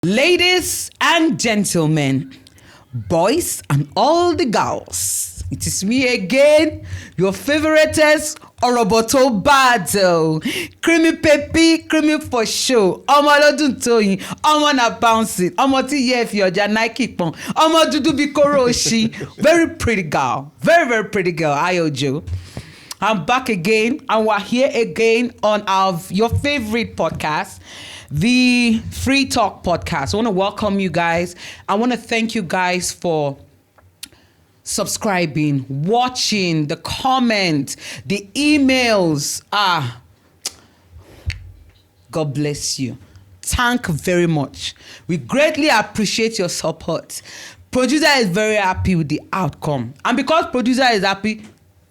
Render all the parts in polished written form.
Ladies and gentlemen, boys and all the girls, it is me again, your favoriteest Oroboto Battle. Creamy peppy, creamy for show. Ọmọ lọ́dún tóyin, ọmọ na bouncing, ọmọ tí yẹ fi ọjà Nike pọn, ọmọ dúdú bí kóró òṣì. Very pretty girl, very pretty girl, Ayojo. I'm back again, and we're here again on your favorite podcast, the Free Talk Podcast. I want to welcome you guys. I want to thank you guys for subscribing, watching, the comment, the emails. God bless you. Thank you very much. We greatly appreciate your support. Producer is very happy with the outcome. And because producer is happy,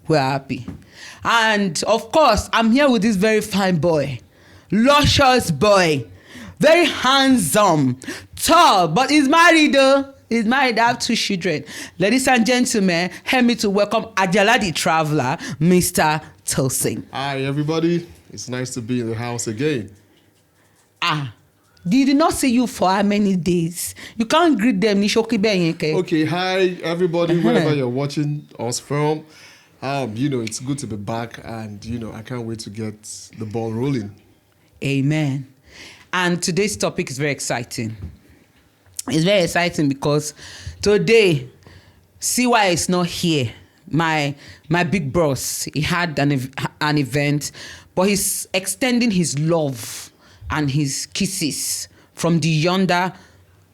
we're happy. And of course, I'm here with this very fine boy, luscious boy, very handsome, tall, but he's married though. He's married, I have 2 children. Ladies and gentlemen, help me to welcome Ajala the Traveler, Mr. Tosin. Hi everybody, it's nice to be in the house again. Did not see you for how many days? You can't greet them. Okay, hi everybody, wherever you're watching us from. It's good to be back, and I can't wait to get the ball rolling. Amen. And today's topic is very exciting. It's very exciting because today, CY is not here. My big boss, he had an event, but he's extending his love and his kisses from the yonder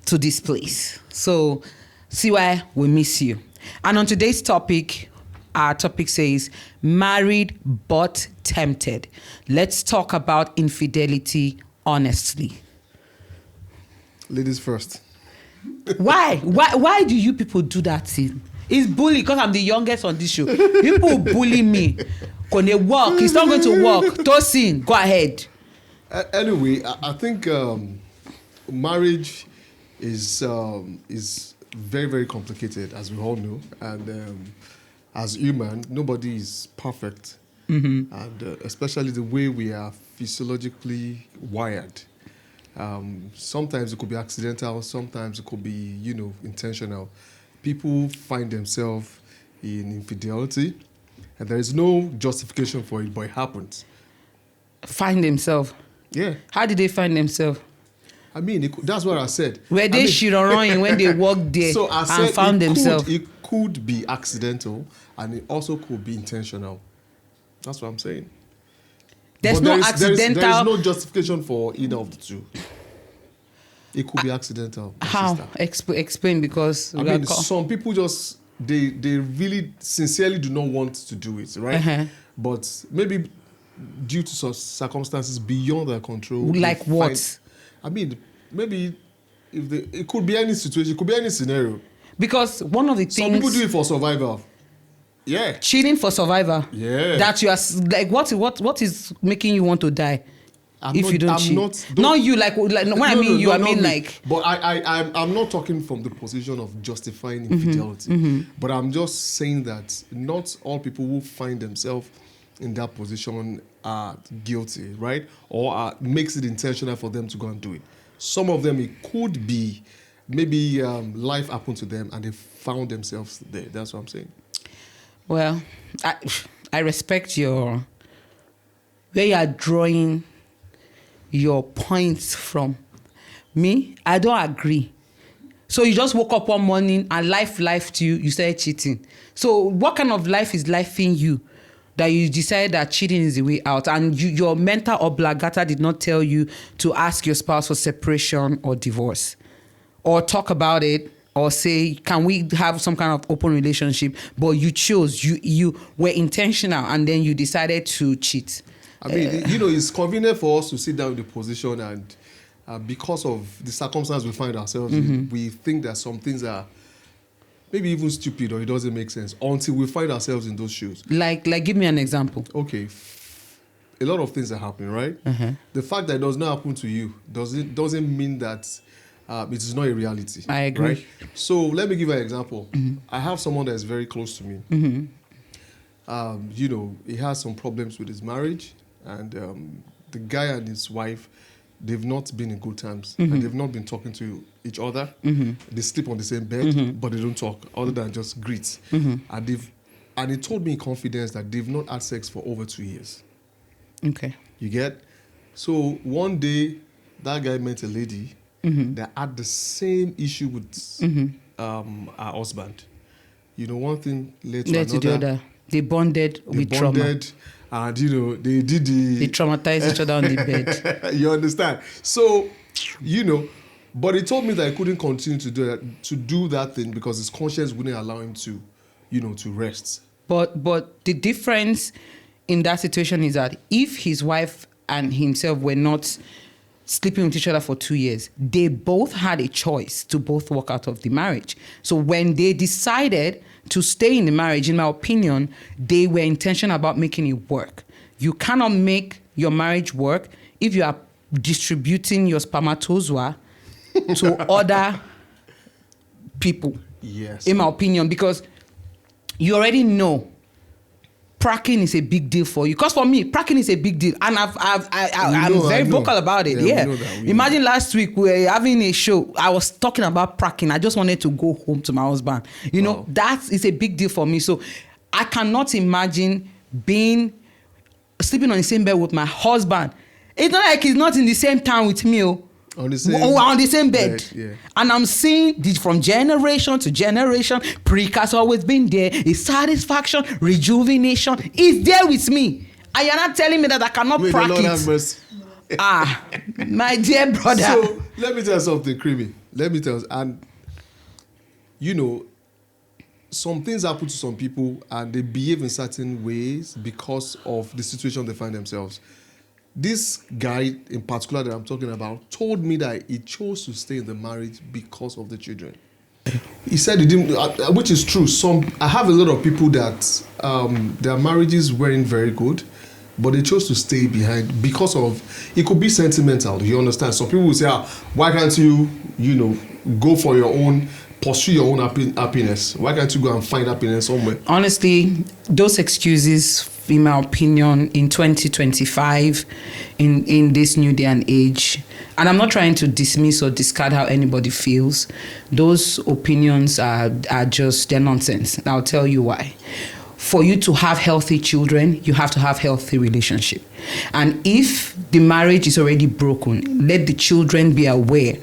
to this place. So, CY, we miss you. And on today's topic, our topic says, married but tempted. Let's talk about infidelity honestly. Ladies first. Why do you people do that thing? It's bully because I'm the youngest on this show. People bully me. When they walk, it's not going to work. Tosin, go ahead. Anyway, I think marriage is very, very complicated, as we all know. And as human, nobody is perfect. Mm-hmm. And especially the way we are physiologically wired. Sometimes it could be accidental, sometimes it could be, intentional. People find themselves in infidelity, and there is no justification for it, but it happens. Find themselves? Yeah. How did they find themselves? I mean, that's what I said. Were they shirorong when they walked there and found themselves? It could be accidental, and it also could be intentional. That's what I'm saying. There's no accidental. There is no justification for either of the two. It could be accidental. How? Explain, because I mean, some people just they really sincerely do not want to do it, right? Uh-huh. But maybe due to circumstances beyond their control. Like what? I mean, maybe it could be any situation, it could be any scenario. Because one of the things some people do it for survival. Yeah. Cheating for survival. Yeah. That you are like, what is making you want to die? You don't cheat. Not you, like when I mean you, I mean like. But I'm not talking from the position of justifying infidelity. Mm-hmm. But I'm just saying that not all people who find themselves in that position are guilty, right? Or makes it intentional for them to go and do it. Some of them, it could be maybe life happened to them and they found themselves there. That's what I'm saying. Well, I respect where you are drawing your points from. Me, I don't agree. So you just woke up one morning and life to you, you started cheating. So what kind of life is life in you that you decided that cheating is the way out, and your mental obligata did not tell you to ask your spouse for separation or divorce, or talk about it, or say, can we have some kind of open relationship? But you chose, you were intentional, and then you decided to cheat. I mean, it's convenient for us to sit down in the position, and because of the circumstance we find ourselves in, we think that some things are maybe even stupid or it doesn't make sense until we find ourselves in those shoes. Like give me an example. Okay. A lot of things are happening, right? Uh-huh. The fact that it does not happen to you doesn't mean that it is not a reality. I agree. Right? So let me give you an example. Mm-hmm. I have someone that is very close to me. Mm-hmm. He has some problems with his marriage, and the guy and his wife, they've not been in good terms, and they've not been talking to each other. They sleep on the same bed, but they don't talk other than just greet. And he told me in confidence that they've not had sex for over 2 years. Okay. You get? So one day, that guy met a lady that had the same issue with her husband. You know, one thing led to another. The other. They bonded with trauma. And, you know, they did They traumatized each other on the bed. You understand? So, you know, but he told me that he couldn't continue to do that thing because his conscience wouldn't allow him to, you know, to rest. But the difference in that situation is that if his wife and himself were not sleeping with each other for 2 years, they both had a choice to both walk out of the marriage. So when they decided to stay in the marriage, in my opinion, they were intentional about making it work. You cannot make your marriage work if you are distributing your spermatozoa to other people. Yes. In my opinion, because you already know pracking is a big deal for you. Because for me, pracking is a big deal. And I'm very vocal about it. Yeah. Imagine last week we were having a show. I was talking about pracking. I just wanted to go home to my husband. You know, that is a big deal for me. So I cannot imagine sleeping on the same bed with my husband. It's not like he's not in the same town with me. On the same bed. Yeah. And I'm seeing this from generation to generation. Prick has always been there. It's satisfaction, rejuvenation. It's there with me. And you're not telling me that I cannot practice. My dear brother. So let me tell you something, Creamy. Let me tell you. And, you know, some things happen to some people and they behave in certain ways because of the situation they find themselves. This guy in particular that I'm talking about told me that he chose to stay in the marriage because of the children. He said he didn't, which is true. I have a lot of people that their marriages weren't very good, but they chose to stay behind because of, it could be sentimental, you understand? Some people will say, why can't you, you know, go for your own, pursue your own happiness? Why can't you go and find happiness somewhere? Honestly, those excuses, in my opinion, in 2025, in this new day and age, and I'm not trying to dismiss or discard how anybody feels, those opinions are just, they're nonsense. And I'll tell you why. For you to have healthy children, you have to have healthy relationship. And if the marriage is already broken, let the children be aware.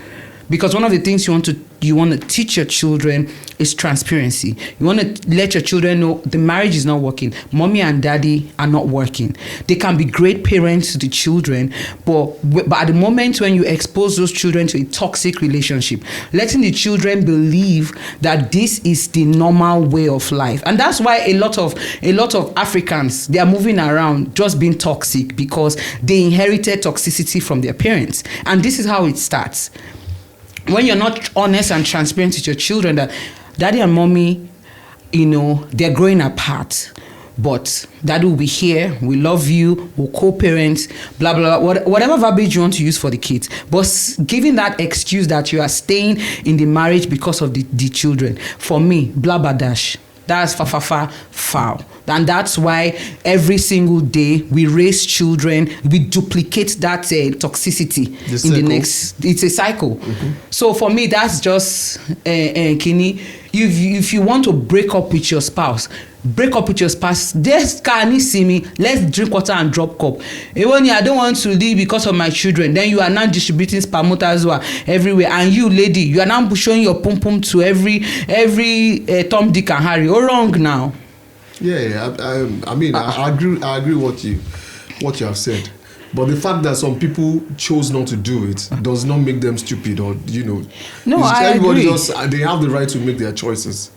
Because one of the things you want to teach your children is transparency. You want to let your children know the marriage is not working. Mommy and daddy are not working. They can be great parents to the children, but at the moment when you expose those children to a toxic relationship, letting the children believe that this is the normal way of life. And that's why a lot of Africans, they are moving around just being toxic because they inherited toxicity from their parents. And this is how it starts. When you're not honest and transparent with your children that daddy and mommy, you know, they're growing apart, but daddy will be here, we love you, we'll co-parent, blah, blah, blah, whatever verbiage you want to use for the kids. But giving that excuse that you are staying in the marriage because of the children, for me, blah, blah, dash. That's foul. And that's why every single day we raise children, we duplicate that toxicity in the next. It's a cycle. Mm-hmm. So for me, that's just Kini. If you want to break up with your spouse, This can you see me? Let's drink water and drop cup. Even I don't want to leave because of my children. Then you are now distributing spermatozoa everywhere, and you, lady, you are now showing your pum pum to every Tom, Dick, and Harry. Oh, wrong now. Yeah. I mean, I agree what you have said. But the fact that some people chose not to do it does not make them stupid, or No, I everybody agree. They have the right to make their choices.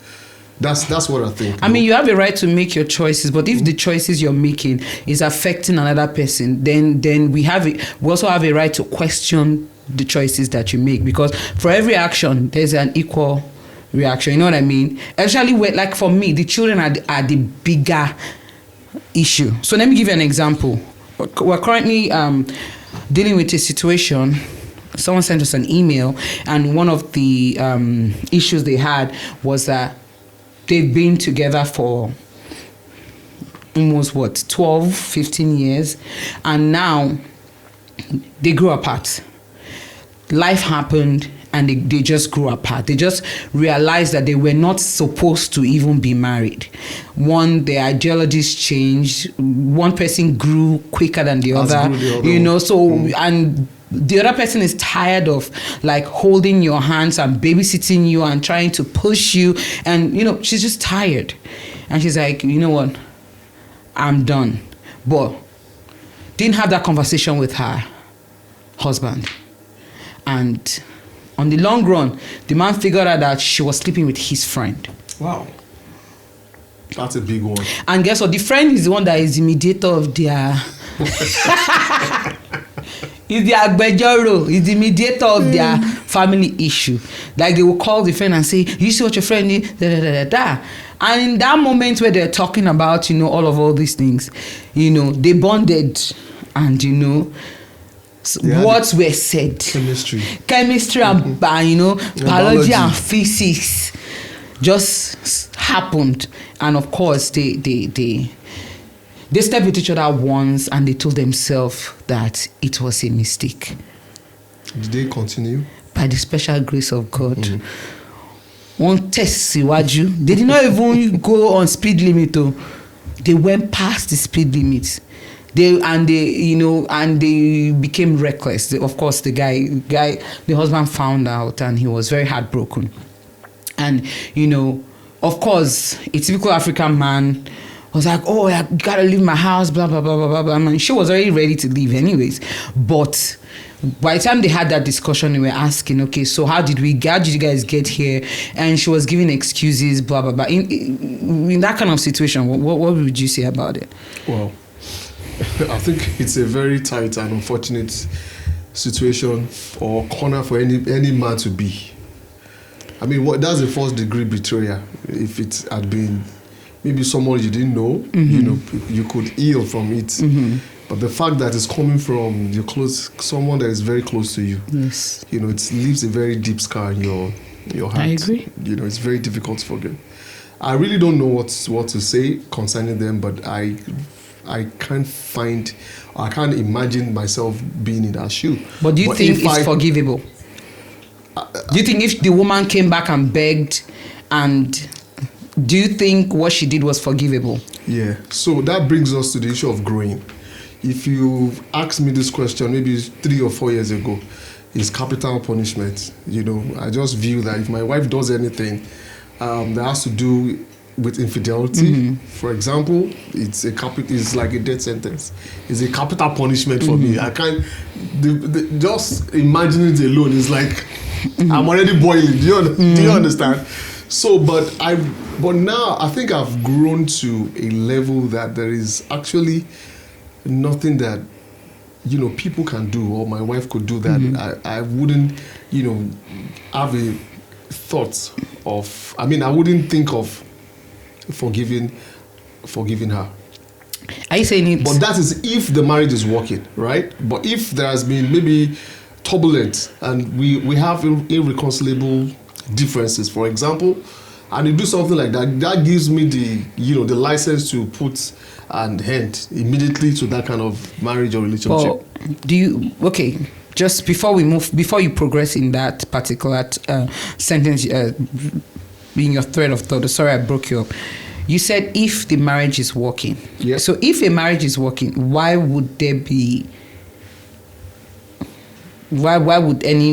That's what I think. I mean, you have a right to make your choices, but if the choices you're making is affecting another person, then we also have a right to question the choices that you make, because for every action there's an equal reaction. You know what I mean? Especially like for me, the children are the bigger issue. So let me give you an example. We're currently dealing with a situation. Someone sent us an email, and one of the issues they had was that they've been together for almost 12, 15 years, and now they grew apart. life happened and they just grew apart. They just realized that they were not supposed to even be married. One, their ideologies changed. One person grew quicker than the other. You know, so and the other person is tired of like holding your hands and babysitting you and trying to push you, and you know, she's just tired. And she's like, you know what? I'm done. But didn't have that conversation with her husband. And on the long run, the man figured out that she was sleeping with his friend. Wow. That's a big one. And guess what? The friend is the one that is the mediator of their... Is the agbẹjọ́rò, is the mediator of their family issue. Like they will call the friend and say, you see what your friend did? Da, da, da, da, da. And in that moment where they're talking about, you know, all these things, you know, they bonded and, you know, words were said. Chemistry and, you know, biology and physics just happened. And of course, they slept with each other once and they told themselves that it was a mistake. Did they continue? By the special grace of God. One test, they did not even go on speed limit. They went past the speed limit. They became reckless. Of course, the husband found out and he was very heartbroken. And, you know, of course, a typical African man was like, oh, I gotta leave my house, blah, blah, blah, blah, blah, blah. I mean, she was already ready to leave anyways. But by the time they had that discussion, they were asking, okay, so how did you guys get here? And she was giving excuses, blah, blah, blah. In that kind of situation, what would you say about it? Well, I think it's a very tight and unfortunate situation or corner for any man to be. I mean, that's a first degree betrayal. If it had been maybe someone you didn't know, you know, you could heal from it. But the fact that it's coming from someone that is very close to you, yes, you know, it leaves a very deep scar in your heart. I agree. You know, it's very difficult to forget. I really don't know what to say concerning them, but I can't imagine myself being in that shoe. But do you think it's forgivable? Do you think if the woman came back and begged, and do you think what she did was forgivable? Yeah. So that brings us to the issue of growing. If you asked me this question maybe 3 or 4 years ago, is capital punishment. You know, I just view that if my wife does anything that has to do with infidelity, for example, it's like a death sentence. It's a capital punishment for me. I can't just imagining it alone is like I'm already boiling. Do you understand? So, but now I think I've grown to a level that there is actually nothing that, you know, people can do or my wife could do that I wouldn't, you know, have a thought of. I mean, I wouldn't think of forgiving her. Are you saying it? But that is if the marriage is working, right? But if there has been maybe turbulence and we have irreconcilable differences, for example, and you do something like that, that gives me the license to put an end immediately to that kind of marriage or relationship. Well, just before you progress in that particular sentence, being your thread of thought, sorry I broke you up. You said if the marriage is working. Yeah. So if a marriage is working, why would any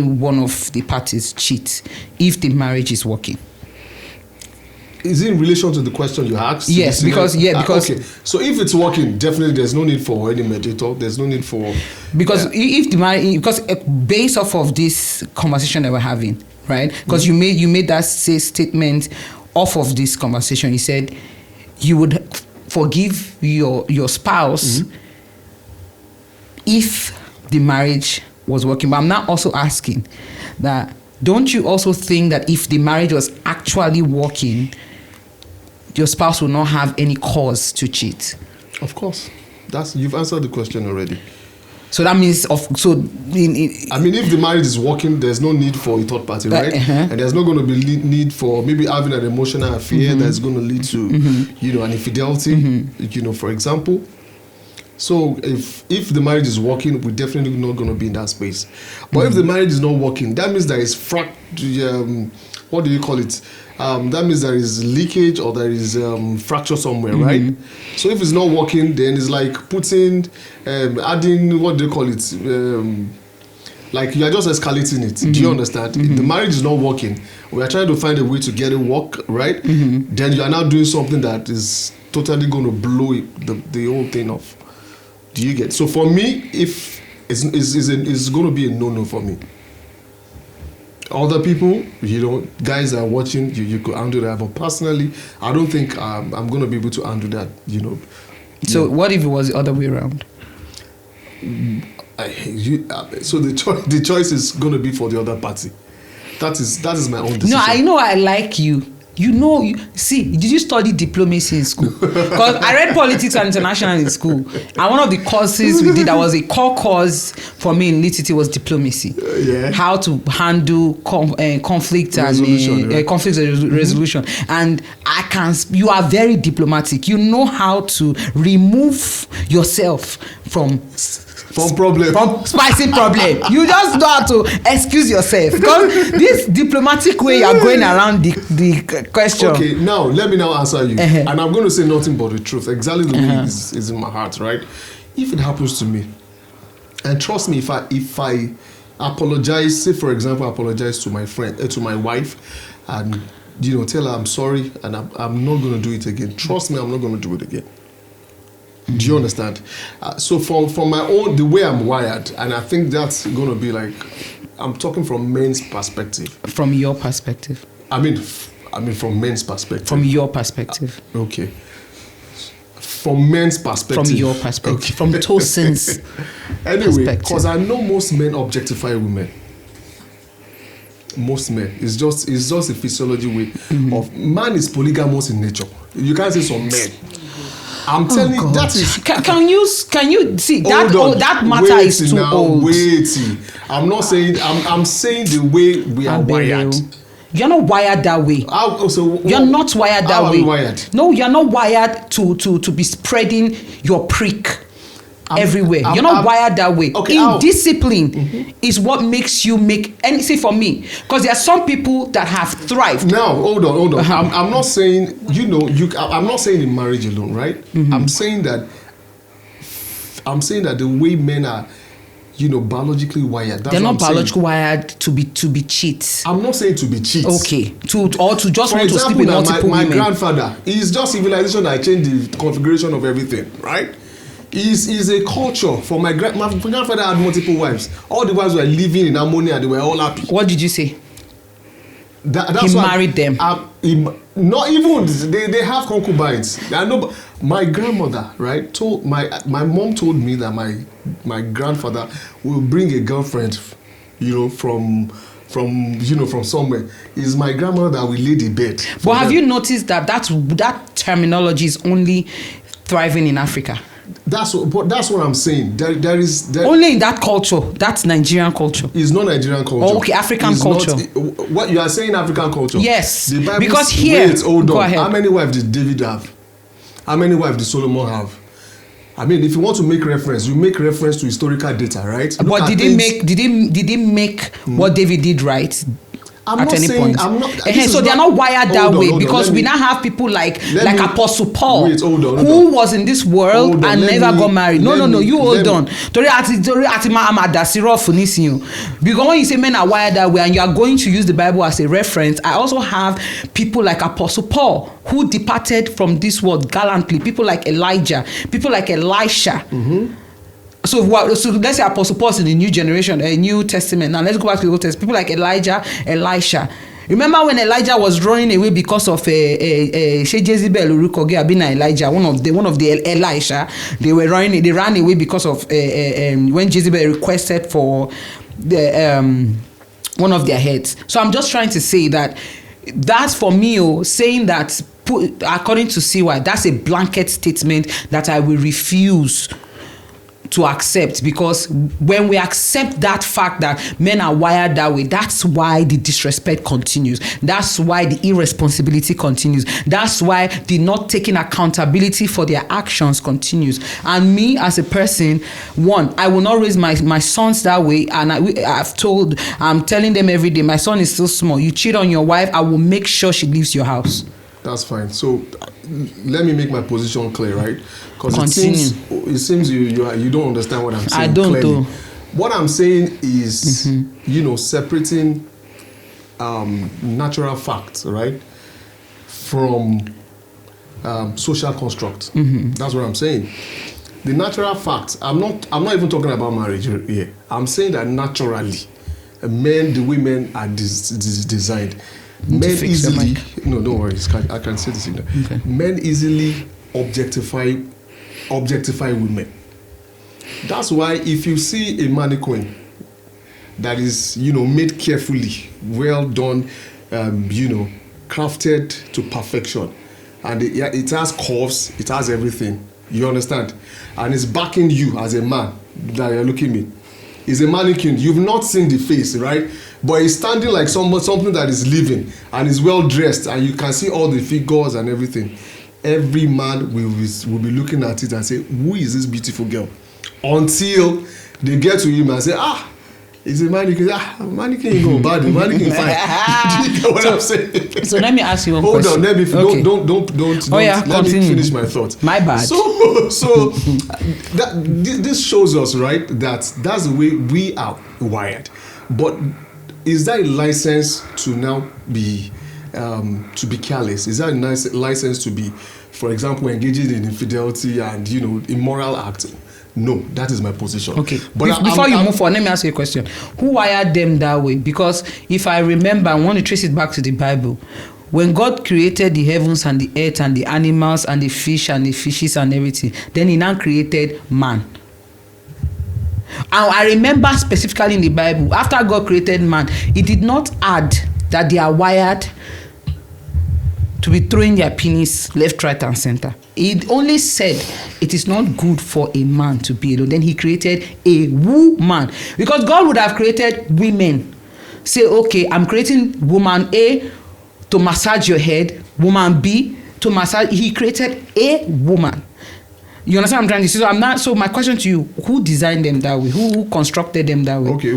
one of the parties cheat if the marriage is working? Is it in relation to the question you asked? Yes, because okay. So if it's working, definitely there's no need for any mediator. There's no need for if the marriage, because based off of this conversation that we're having, right? Because you made that statement off of this conversation. You said you would forgive your spouse if the marriage was working. But I'm now also asking that, don't you also think that if the marriage was actually working, your spouse will not have any cause to cheat? Of course. You've answered the question already. So that means I mean, if the marriage is working, there's no need for a third party, right? And there's not going to be need for maybe having an emotional affair that's going to lead to, you know, an infidelity, you know, for example. So if the marriage is working, we're definitely not going to be in that space. But if the marriage is not working, that means there is what do you call it? That means there is leakage or there is fracture somewhere, right? So if it's not working, then it's like putting, adding, what do you call it? Like you are just escalating it. Do you understand? If the marriage is not working, we are trying to find a way to get it work, right? Then you are now doing something that is totally going to blow the whole thing off. Do you get? So for me, if it's going to be a no for me. Other people, guys that are watching, you could handle that. But personally, I don't think I'm going to be able to handle that. So what if it was the other way around? So the choice is going to be for the other party. That is my own decision. No, I know I like you. See, did you study diplomacy in school? Because I read politics and international in school. And one of the courses we did, that was a core course for me in LITT, was diplomacy. How to handle conflict resolution, and conflict resolution. And you are very diplomatic. You know how to remove yourself from spicy problem. You just know how to excuse yourself, because this diplomatic way you are going around the question. Okay, now let me now answer you, and I'm going to say nothing but the truth, exactly the way it is in my heart, right? If it happens to me, and trust me, if I apologize, say for example, I apologize to my friend, to my wife, and tell her I'm sorry, and I'm not going to do it again. Trust me, I'm not going to do it again. Do you understand? So from my own, the way I'm wired, and I think that's going to be like, I'm talking from men's perspective. From your perspective. I mean from men's perspective. From your perspective. Okay. From men's perspective. From your perspective. Okay. From Tosin's anyway, because I know most men objectify women. Most men. It's just a physiology way of man is polygamous in nature. You can't say some men. I'm telling you, that is. Can you see that matter is too old. I'm not saying. I'm saying the way we are wired. You're not wired that way. You're not wired that way. Wired? No, you're not wired to be spreading your prick everywhere. You're not wired that way. Okay, indiscipline is what makes you make. And see, for me, because there are some people that have thrived. Now, hold on. I'm not saying I'm not saying in marriage alone, right? I'm saying that the way men are, biologically wired. They're not biologically wired to be cheats. I'm not saying to be cheats. Okay, to just for want example, to sleep with multiple my women. grandfather, he's just civilization that changed the configuration of everything, right? Is a culture. For my grandfather had multiple wives. All the wives were living in harmony and they were all happy. What did you say? That's he married them. Not even they have concubines. My grandmother, right, told my mom told me that my grandfather will bring a girlfriend, from somewhere. It's my grandmother that will lay the bed. But have you noticed that terminology is only thriving in Africa? That's what I'm saying. There is only in that culture. That's Nigerian culture. It's not Nigerian culture. Oh, okay, African culture. What you are saying, African culture? Yes. The Bible, because here, go ahead. How many wives did David have? How many wives did Solomon have? I mean, if you want to make reference, you make reference to historical data, right? But did he make what David did right? At any point. So they are not wired that way, because we now have people like Apostle Paul, who was in this world and never got married. No, you hold on. Because when you say men are wired that way and you are going to use the Bible as a reference, I also have people like Apostle Paul, who departed from this world gallantly. People like Elijah, people like Elisha. So let's say Apostle Paul in the new generation, a New Testament. Now let's go back to the Old Testament. People like Elijah, Elisha. Remember when Elijah was running away because of Jezebel, Elijah, one of the Elisha. They ran away because of when Jezebel requested for the one of their heads. So I'm just trying to say that's for me, saying that according to CY, that's a blanket statement that I will refuse to accept, because when we accept that fact that men are wired that way, that's why the disrespect continues. That's why the irresponsibility continues. That's why the not taking accountability for their actions continues. And me as a person, one, I will not raise my sons that way. And I'm telling them every day, my son is still small. You cheat on your wife, I will make sure she leaves your house. That's fine. So let me make my position clear, right? Because it seems you don't understand what I'm saying. I don't clearly. do. What I'm saying is, separating natural facts, right, from social construct. That's what I'm saying. The natural facts. I'm not even talking about marriage here. I'm saying that naturally, men, the women are designed. Men easily, no, don't worry, I can say this. Okay. Men easily objectify women. That's why if you see a mannequin that is, made carefully, well done, crafted to perfection, and it has curves, it has everything, you understand, and it's backing you as a man that you're looking at me. It's a mannequin. You've not seen the face, right? But it's standing like something that is living and is well dressed, and you can see all the figures and everything. Every man will be looking at it and say, "Who is this beautiful girl?" Until they get to him and say, it's a mannequin. Mannequin go bad. Mannequin fine. Do you get what I'm saying? So let me ask you one question. Hold on, let me don't. Let me finish my thoughts. My bad. So this shows us, right, that's the way we are wired. But is that a license to now be careless? Is that a license to be, for example, engaging in infidelity and immoral acts? No, that is my position. Okay, but before you move on, let me ask you a question. Who wired them that way? Because if I remember, I want to trace it back to the Bible. When God created the heavens and the earth and the animals and the fish and the fishes and everything, then he now created man. And I remember specifically in the Bible, after God created man, he did not add that they are wired to be throwing their penis left, right, and center. He only said it is not good for a man to be alone. Then he created a woman. Because God would have created women. Say, okay, I'm creating woman A to massage your head, woman B to massage. He created a woman. You understand what I'm trying to say? So my question to you, who designed them that way? Who constructed them that way? Okay,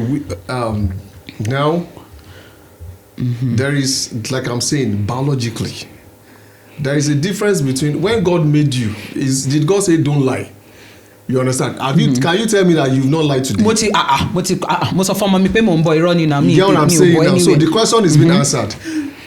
now there is, like I'm saying, biologically, there is a difference between when God made you. Did God say don't lie? You understand? Can you tell me that you've not lied today? Most of them pay my boy running at me. You get what I'm saying now? Anyway. So the question is being answered.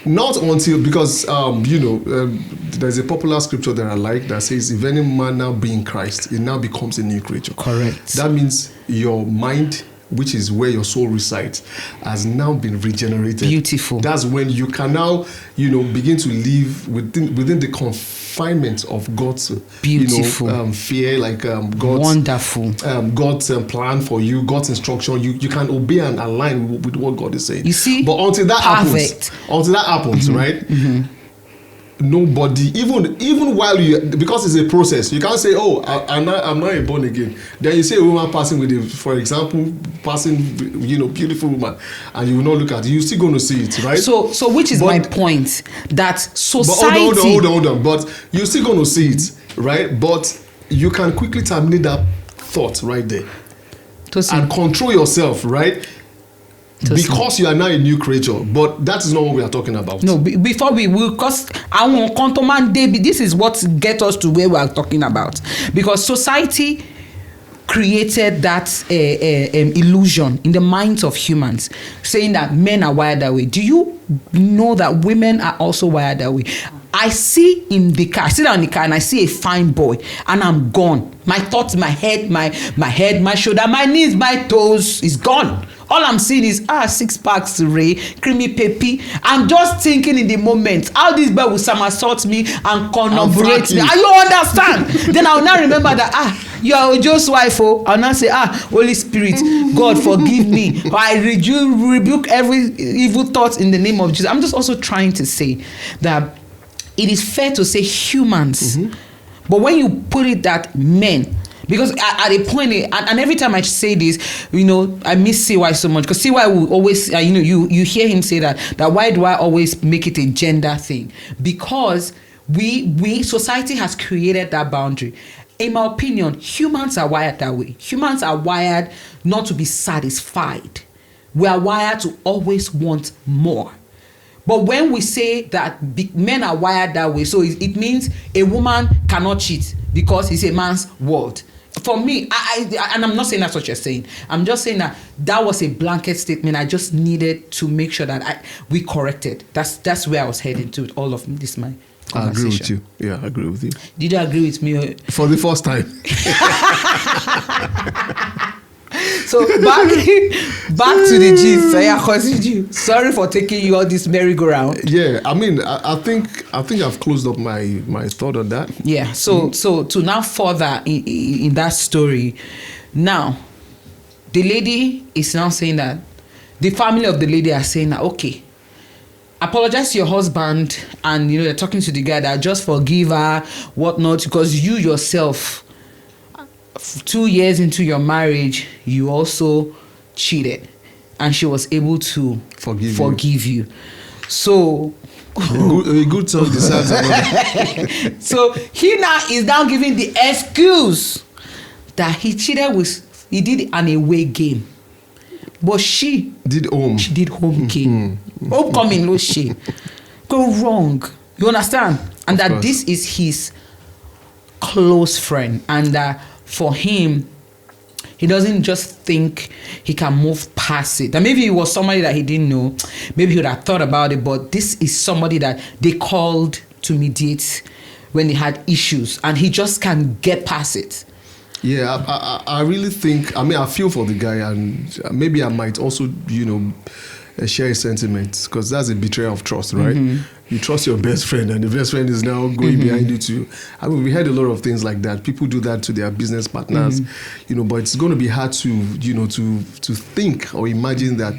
Not until, because there's a popular scripture that I like that says, if any man now be in Christ, it now becomes a new creature. Correct. That means your mind, which is where your soul resides, has now been regenerated. Beautiful. That's when you can now, begin to live within the confinement of God's beautiful fear, like God's wonderful, God's plan for you, God's instruction. You can obey and align with what God is saying. You see, but until that happens, right? Mm-hmm. Nobody, even while because it's a process, you can't say, I'm not born again. Then you see a woman passing for example, beautiful woman, and you will not look at it. You're still going to see it, right? So which is my point, that society. But hold on. But you're still going to see it, right? But you can quickly terminate that thought right there and control yourself, right? Because you are now a new creature, but that is not what we are talking about. No, before we will, because I want contoman David. This is what gets us to where we are talking about, because society created that illusion in the minds of humans, saying that men are wired that way. Do you know that women are also wired that way? I sit down in the car, and I see a fine boy, and I'm gone. My thoughts, my head, my shoulder, my knees, my toes is gone. All I'm seeing is 6 packs, Ray, creamy peppy. I'm just thinking in the moment how this boy will somersault me and corroborate me. You understand? Then I'll now remember that you are Ojo's wife. I'll now say, Holy Spirit, God forgive me. I rebuke every evil thought in the name of Jesus. I'm just also trying to say that it is fair to say humans, but when you put it that men, Because at a point, and every time I say this, I miss CY so much, because CY will always, you hear him say that why do I always make it a gender thing? Because we society has created that boundary. In my opinion, humans are wired that way. Humans are wired not to be satisfied. We are wired to always want more. But when we say that men are wired that way, so it means a woman cannot cheat because it's a man's world. For me, and I'm not saying that's what you're saying. I'm just saying that was a blanket statement. I just needed to make sure that we corrected. That's where I was heading to with all of this. My conversation. I agree with you. Yeah, I agree with you. Did you agree with me? For the first time. So back to the gist. Sorry for taking you all this merry-go-round. Yeah, I mean, I think I've closed up my thought on that. Yeah. So to now further in that story, now the lady is now saying that the family of the lady are saying that, okay, apologize to your husband, and they're talking to the guy that just forgive her, whatnot, because you yourself, 2 years into your marriage, you also cheated, and she was able to forgive you. So a good son deserves another. So he is now giving the excuse that he cheated with, he did an away game, but she did home game. Homecoming, no shame. Go wrong. You understand? And that this is his close friend, and for him, he doesn't just think he can move past it. And maybe it was somebody that he didn't know. Maybe he would have thought about it, but this is somebody that they called to mediate when they had issues, and he just can't get past it. Yeah, I really think, I feel for the guy, and maybe I might also, share his sentiments, because that's a betrayal of trust, right? Mm-hmm. You trust your best friend, and the best friend is now going behind you too. We heard a lot of things like that. People do that to their business partners, but it's going to be hard to, to think or imagine that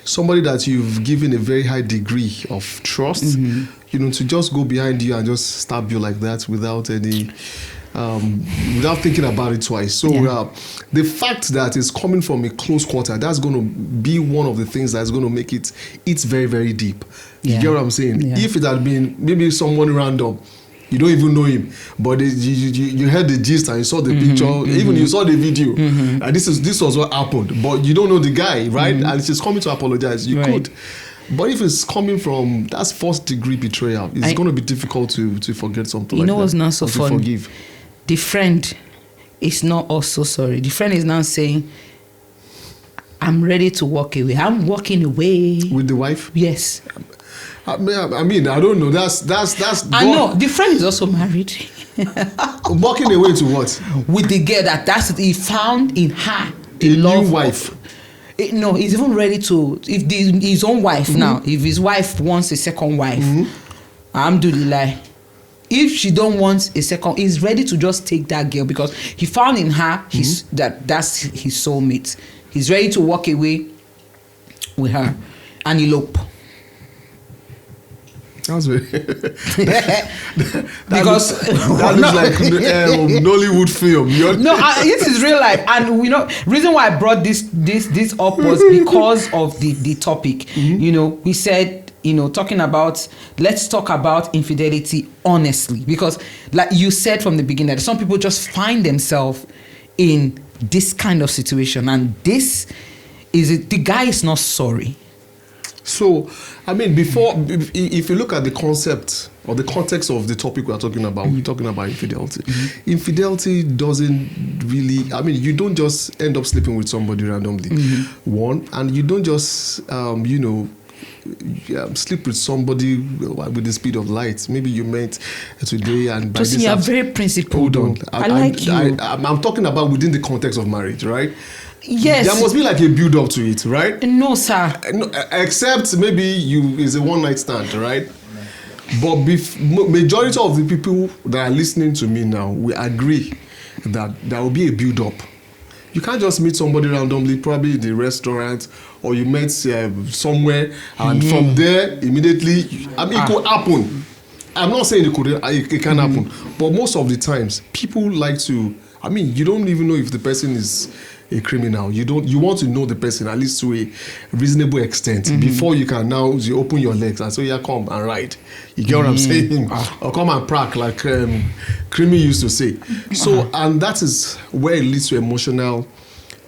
somebody that you've given a very high degree of trust, to just go behind you and just stab you like that without any... without thinking about it twice. So the fact that it's coming from a close quarter, that's going to be one of the things that's going to make it very, very deep. You get what I'm saying? Yeah. If it had been maybe someone random, you don't even know him, but you heard the gist and you saw the picture, even you saw the video, and this was what happened, but you don't know the guy, right? And she's coming to apologize. You could. But if it's coming from, that's first degree betrayal, it's going to be difficult to forget something like that. What's not so fun? Forgive. The friend is not also sorry. The friend is now saying, I'm ready to walk away. I'm walking away. With the wife? Yes. I mean, I don't know. That's I know. The friend is also married. Walking away to what? With the girl that's he found in her. A new wife. No, he's even ready to, if his own wife now, if his wife wants a second wife, alhamdulillah. If she don't want a second, he's ready to just take that girl, because he found in her that's his soulmate. He's ready to walk away with her and elope. That's very because that looks like Nollywood film. This is real life, and reason why I brought this up was because of the topic. We said, let's talk about infidelity honestly, because like you said from the beginning, that some people just find themselves in this kind of situation, and this is it. The guy is not sorry. So, if you look at the concept or the context of the topic we're talking about, we're talking about infidelity. Infidelity doesn't really, you don't just end up sleeping with somebody randomly. One, and you don't just, sleep with somebody with the speed of light. Maybe you met today, and by just this you are very principled. Hold on. I like you. I'm talking about within the context of marriage, right? Yes. There must be like a build up to it, right? No, sir. No, except maybe is a one night stand, right? But majority of the people that are listening to me now will agree that there will be a build up. You can't just meet somebody randomly, probably in the restaurant, or you met somewhere, and from there immediately. It could happen. I'm not saying it can't happen, but most of the times people like to I mean, you don't even know if the person is a criminal. You want to know the person at least to a reasonable extent before you can now you open your legs and say, yeah, come and ride. You get what I'm saying? Or come and prank, like Creamy used to say. So, and that is where it leads to emotional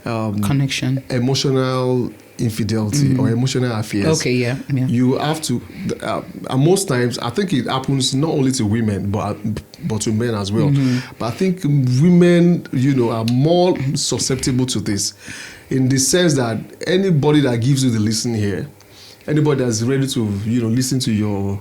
connection, emotional infidelity or emotional affairs. Okay, yeah. You have to, and most times, I think it happens not only to women, but to men as well. But I think women, are more susceptible to this, in the sense that anybody that gives you the listen here, anybody that's ready to, listen to your,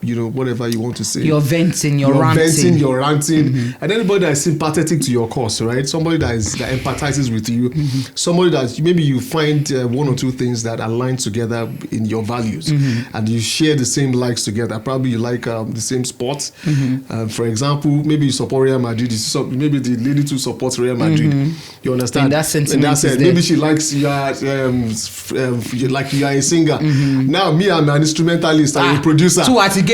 whatever you want to say. Your venting, your ranting. And anybody that is sympathetic to your cause, right? Somebody that empathizes with you. Somebody that maybe you find one or two things that align together in your values. And you share the same likes together. Probably you like the same sports. For example, maybe you support Real Madrid. Maybe the lady too supports Real Madrid. You understand? In that sentiment maybe she likes you are like you are a singer. Now me, I'm an instrumentalist and a producer.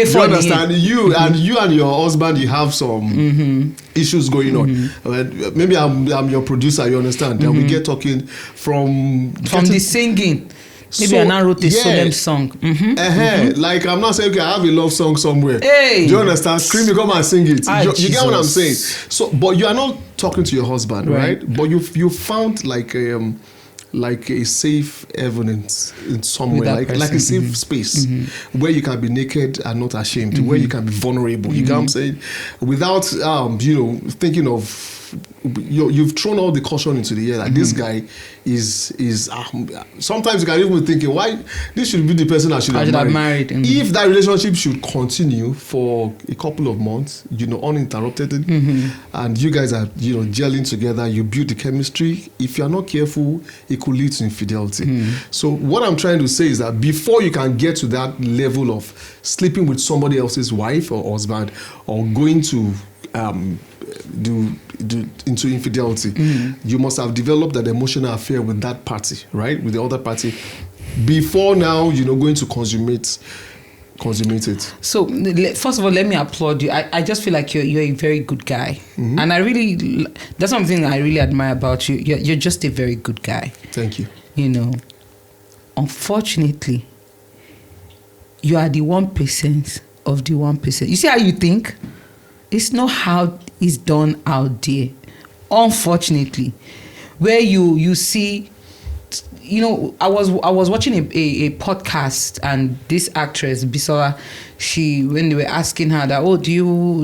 You understand? You and your husband, you have some issues going on. Maybe I'm your producer. You understand? Then we get talking from the singing. Maybe I now wrote a solemn song. Like I'm not saying, okay, I have a love song somewhere. Hey. Do you understand? Scream, come and sing it. You get what I'm saying? So, but you are not talking to your husband, right? But you found like a safe evidence in somewhere, like a safe space where you can be naked and not ashamed, where you can be vulnerable. You get what I'm saying? Without thinking of you've thrown all the caution into the air. Like this guy is sometimes you can even be thinking, why this should be the person I should have married. If that relationship should continue for a couple of months, uninterrupted, and you guys are gelling together, you build the chemistry. If you're not careful, it could lead to infidelity. So what I'm trying to say is that before you can get to that level of sleeping with somebody else's wife or husband, or going to do into infidelity, you must have developed an emotional affair with that party, right? With the other party, before now, going to consummate it. So first of all, let me applaud you. I just feel like you're a very good guy, and that's one thing I really admire about you. You're just a very good guy. Thank you. Unfortunately, you are the 1% of the 1%. You see how you think? It's not how it's done out there. Unfortunately, where you see, I was watching a podcast, and this actress Bisola, when they were asking her that,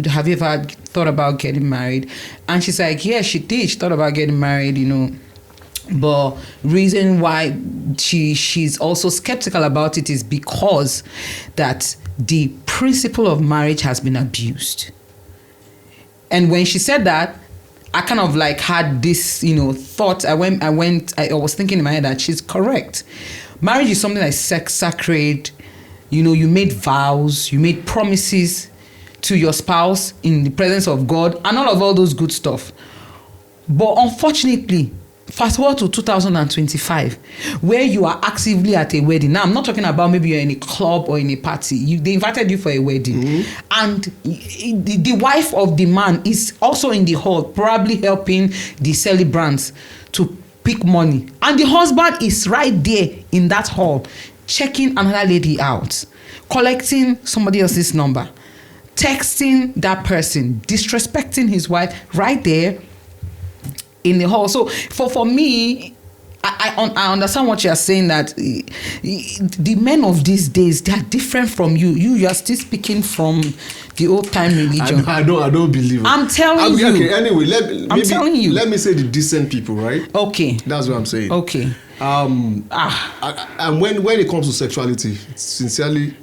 have you ever thought about getting married? And she's like, yeah, she did. She thought about getting married, But reason why she's also skeptical about it is because that the principle of marriage has been abused. And when she said that, I kind of like had this, thought. I was thinking in my head that she's correct. Marriage is something that's sacred. You made vows, you made promises to your spouse in the presence of God and all those good stuff. But unfortunately, fast forward to 2025, where you are actively at a wedding. Now, I'm not talking about maybe you're in a club or in a party. They invited you for a wedding. And the wife of the man is also in the hall, probably helping the celebrants to pick money. And the husband is right there in that hall, checking another lady out, collecting somebody else's number, texting that person, disrespecting his wife right there in the hall. So for me, I understand what you're saying, that the men of these days, they are different from you. You are still speaking from the old time religion. I don't believe it. I'm telling you. Okay, anyway, telling you. Let me say the decent people, right? Okay. That's what I'm saying. Okay. And when it comes to sexuality, sincerely,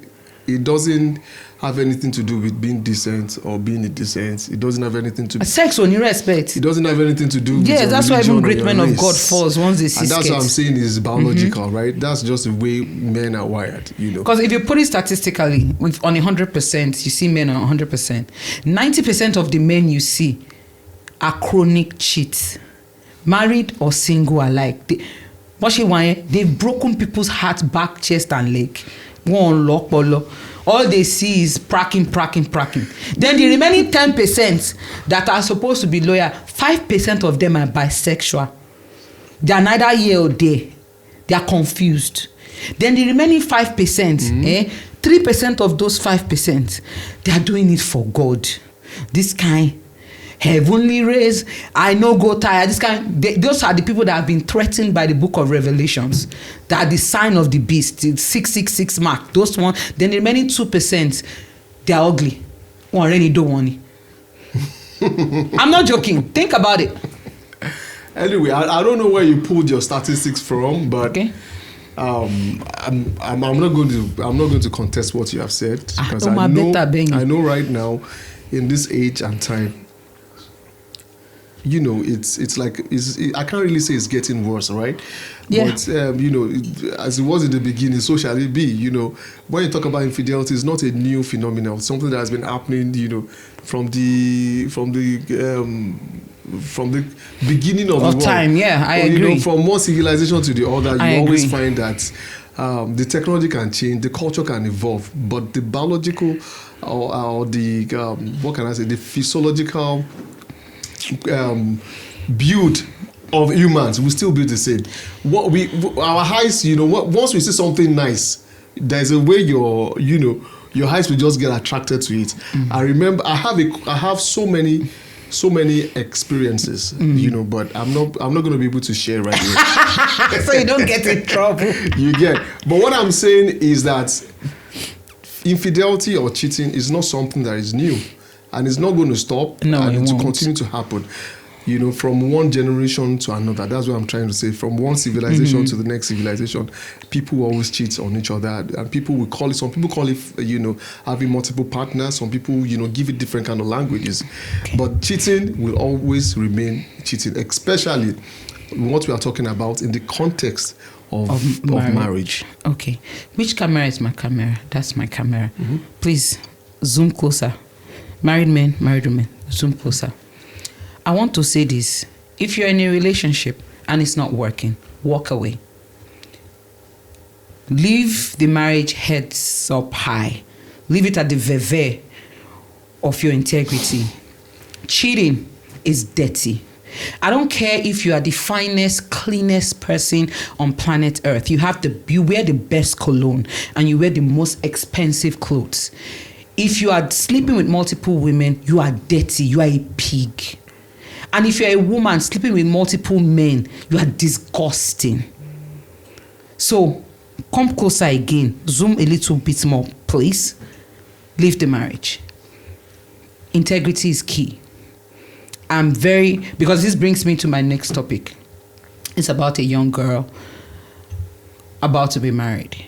it doesn't have anything to do with being decent or being indecent. It doesn't have anything to do... Sex on your respect. It doesn't have anything to do with... Yeah, that's why even great men of God falls once they see And that's skate. what I'm saying is biological, right? That's just the way men are wired, Because if you put it statistically, on 100%, you see men on 100%. 90% of the men you see are chronic cheats. Married or single alike. They've broken people's heart, back, chest and leg. One lock, All they see is pracking. Then the remaining 10% that are supposed to be loyal, 5% of them are bisexual. They are neither here or there. They are confused. Then the remaining 5%, 3% of those 5%, they are doing it for God. This kind heavenly rays, I know go tired. Those are the people that have been threatened by the book of Revelations. That are the sign of the beast, the 666 mark. Those one. Then the remaining 2%, they are ugly. One really don't want it. I'm not joking. Think about it. Anyway, I don't know where you pulled your statistics from, but okay. I'm not going to contest what you have said, because I know right now in this age and time, it's like I can't really say it's getting worse, right? Yeah. But as it was in the beginning, so shall it be. When you talk about infidelity, it's not a new phenomenon. It's something that has been happening, from the beginning of the world. Time. Yeah, I agree. From one civilization to the other, you always find that the technology can change, the culture can evolve, but the biological or the what can I say, the physiological build of humans will still be the same. Our eyes, once we see something nice, there's a way your eyes will just get attracted to it. I remember I have so many experiences, but I'm not going to be able to share right now. So you don't get in trouble. You get. But what I'm saying is that infidelity or cheating is not something that is new, and it's not going to stop. No, and it to won't. continue to happen. From one generation to another. That's what I'm trying to say. From one civilization to the next civilization, people always cheat on each other, and people will call it. Some people call it, having multiple partners. Some people, give it different kind of languages. Okay. But cheating will always remain cheating, especially what we are talking about in the context of marriage. Okay, which camera is my camera? That's my camera. Please zoom closer. Married men, married women, zoom closer. I want to say this. If you're in a relationship and it's not working, walk away. Leave the marriage heads up high. Leave it at the verve of your integrity. Cheating is dirty. I don't care if you are the finest, cleanest person on planet Earth. You wear the best cologne and you wear the most expensive clothes. If you are sleeping with multiple women, you are dirty. You are a pig. And if you're a woman sleeping with multiple men, you are disgusting. So, come closer again. Zoom a little bit more, please. Leave the marriage. Integrity is key. Because this brings me to my next topic. It's about a young girl about to be married.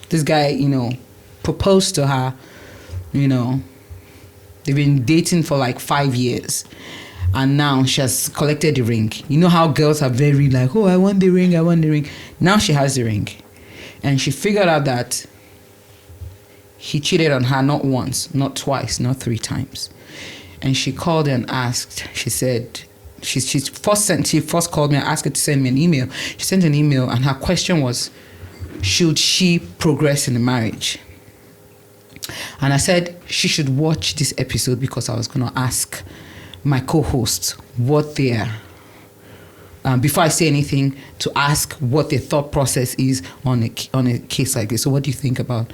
This guy, proposed to her, they've been dating for like 5 years. And now she has collected the ring. You know how girls are very like, oh, I want the ring. Now she has the ring. And she figured out that he cheated on her not once, not twice, not 3 times. And she called and asked. She said, she first called me and asked her to send me an email. She sent an email and her question was, should she progress in the marriage? And I said she should watch this episode because I was going to ask my co-hosts what their, before I say anything, to ask what their thought process is on a case like this. So what do you think about?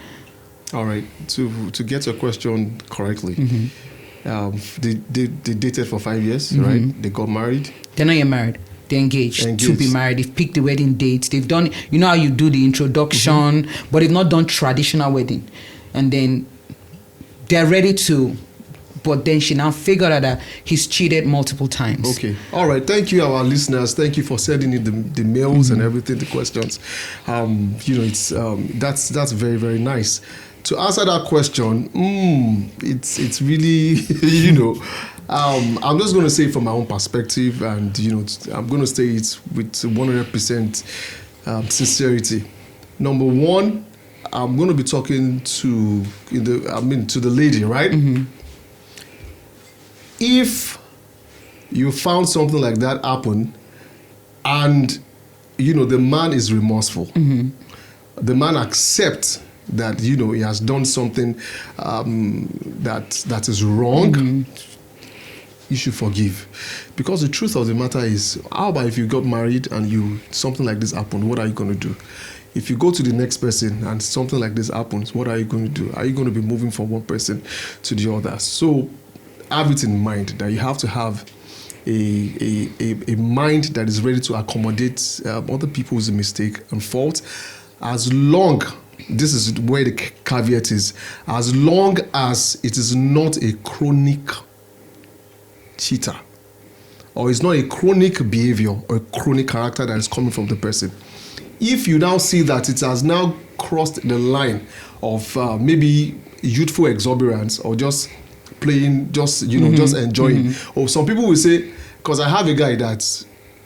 All right. To get your question correctly, they dated for 5 years, right? They got married. They're not yet married. They're engaged to be married. They've picked the wedding dates. They've done, how you do the introduction, but they've not done traditional wedding. And then they're ready to, but then she now figured out that he's cheated multiple times. Okay. All right. Thank you, our listeners. Thank you for sending in the mails and everything, the questions. It's that's very, very nice. To answer that question, it's really, I'm just going to say it from my own perspective, and I'm going to say it with 100% sincerity. Number one, I'm going to be talking to the lady, right? If you found something like that happen, and the man is remorseful, the man accepts that he has done something that is wrong, you should forgive. Because the truth of the matter is, how about if you got married and something like this happened? What are you going to do? If you go to the next person and something like this happens, what are you going to do? Are you going to be moving from one person to the other? So have it in mind that you have to have a mind that is ready to accommodate other people's mistake and fault, as long, this is where the caveat is, as long as it is not a chronic cheater, or it's not a chronic behavior or a chronic character that is coming from the person. If you now see that it has now crossed the line of maybe youthful exuberance or just playing, just enjoying, or some people will say, because I have a guy that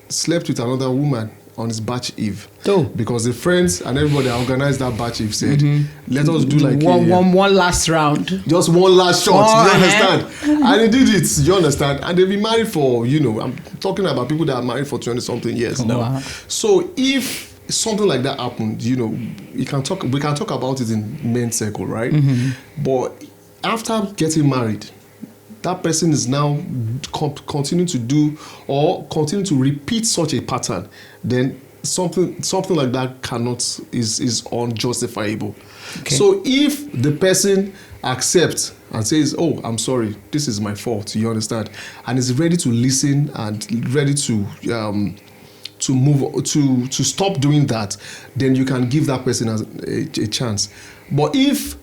slept with another woman on his batch eve. Oh. Because the friends and everybody that organized that batch eve said, let us do like one last round. Just one last shot, you understand? And he did it, you understand? And they've been married for, I'm talking about people that are married for 20-something years now. Wow. So if something like that happened, we can talk about it in men's circle, right? But after getting married, that person is now continuing to do or continue to repeat such a pattern, then something like that is unjustifiable. Okay. So if the person accepts and says, "Oh, I'm sorry, this is my fault," you understand, and is ready to listen and ready to move to stop doing that, then you can give that person a chance. But if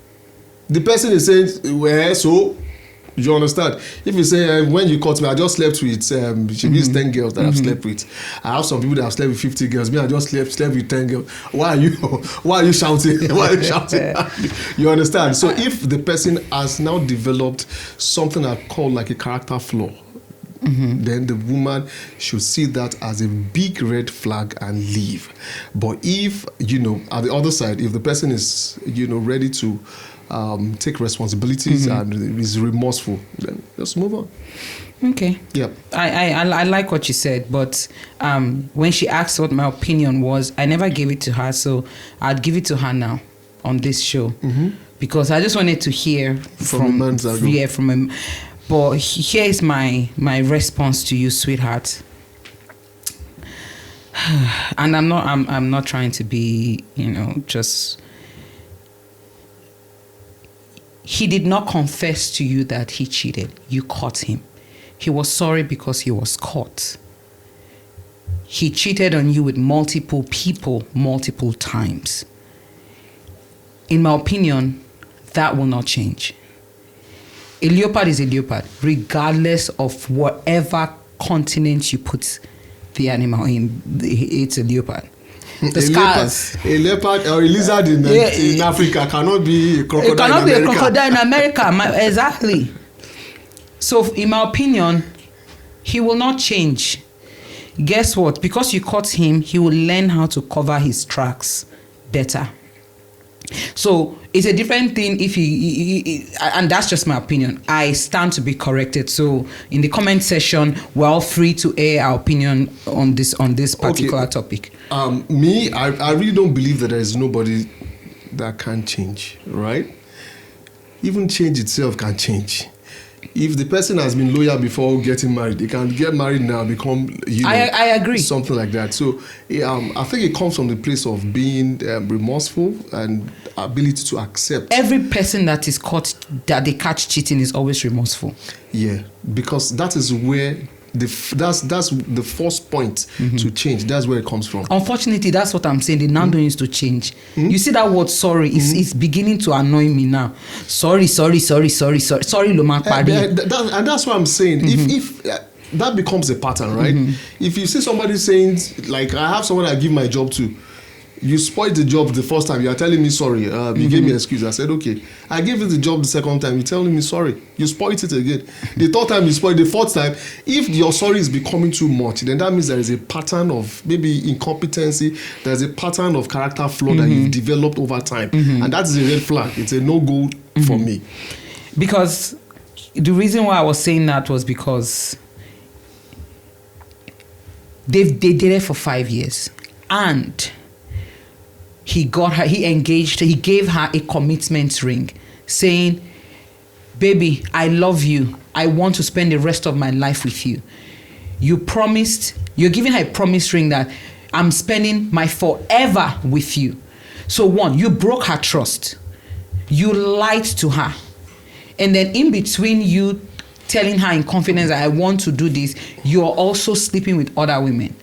the person is saying, "Well, so," you understand? If you say, when you caught me, I just slept with, she means 10 girls that I've slept with. I have some people that have slept with 50 girls. Me, I just slept with 10 girls. Why are you shouting? Why are you shouting? You understand? So if the person has now developed something I call like a character flaw, then the woman should see that as a big red flag and leave. But if, at the other side, if the person is, ready to take responsibilities and is remorseful, then just move on. Okay. Yeah. I like what you said, but when she asked what my opinion was, I never gave it to her, so I'd give it to her now on this show because I just wanted to hear from him. But here is my response to you, sweetheart. And I'm not trying to be, just. He did not confess to you that he cheated. You caught him. He was sorry because he was caught. He cheated on you with multiple people, multiple times. In my opinion, that will not change. A leopard is a leopard, regardless of whatever continent you put the animal in. It's a leopard. The scars. A leopard or a lizard in Africa cannot be a crocodile. It cannot be a crocodile in America. Exactly. So, in my opinion, he will not change. Guess what? Because you caught him, he will learn how to cover his tracks better. So it's a different thing if he and that's just my opinion. I stand to be corrected. So in the comment section, we're all free to air our opinion on this particular topic. I really don't believe that there is nobody that can change, right? Even change itself can change. If the person has been loyal before getting married, they can get married now, become, I agree. Something like that. So I think it comes from the place of being remorseful and ability to accept. Every person that is caught, that they catch cheating is always remorseful. Yeah, because that is where that's the first point to change. That's where it comes from. Unfortunately, that's what I'm saying. The now needs to change. You see that word sorry is beginning to annoy me now. Sorry, Loma Padi. And that's what I'm saying. If that becomes a pattern, right? If you see somebody saying, like, I have someone I give my job to, you spoiled the job the first time, you are telling me sorry. You gave me an excuse. I said, okay. I gave you the job the second time, you're telling me sorry. You spoiled it again. The third time you spoiled, the fourth time. If your sorry is becoming too much, then that means there is a pattern of maybe incompetency. There's a pattern of character flaw that you've developed over time. And that is a red flag. It's a no-go for me. Because the reason why I was saying that was because they did it for 5 years. And he engaged, he gave her a commitment ring saying, baby, I love you. I want to spend the rest of my life with you. You're giving her a promise ring that I'm spending my forever with you. So one, you broke her trust. You lied to her. And then in between you telling her in confidence that I want to do this, you're also sleeping with other women.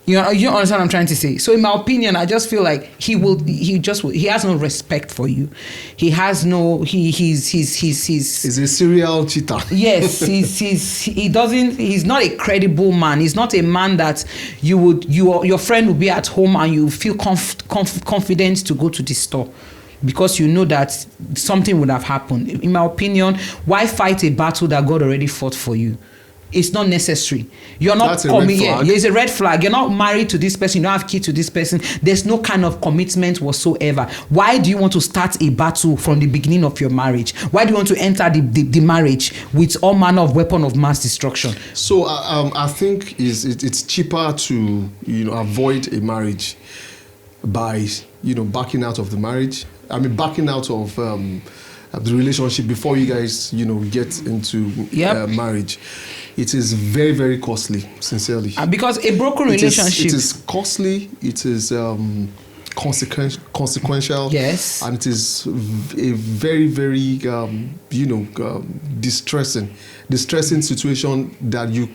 You understand what I'm trying to say? So in my opinion, I just feel like he has no respect for you. He has no, he's a serial cheater. Yes, he's not a credible man. He's not a man that your friend will be at home and you feel confident to go to the store, because you know that something would have happened. In my opinion, why fight a battle that God already fought for you? It's not necessary. You're not coming here. It's a red flag. You're not married to this person. You don't have kids to this person. There's no kind of commitment whatsoever. Why do you want to start a battle from the beginning of your marriage? Why do you want to enter the marriage with all manner of weapon of mass destruction? So I think it's cheaper to avoid a marriage by backing out of the marriage. I mean, backing out of the relationship before you guys get into marriage. It is very, very costly, sincerely. Because a broken relationship, it is costly. It is consequential. Yes. And it is a very, very distressing situation that you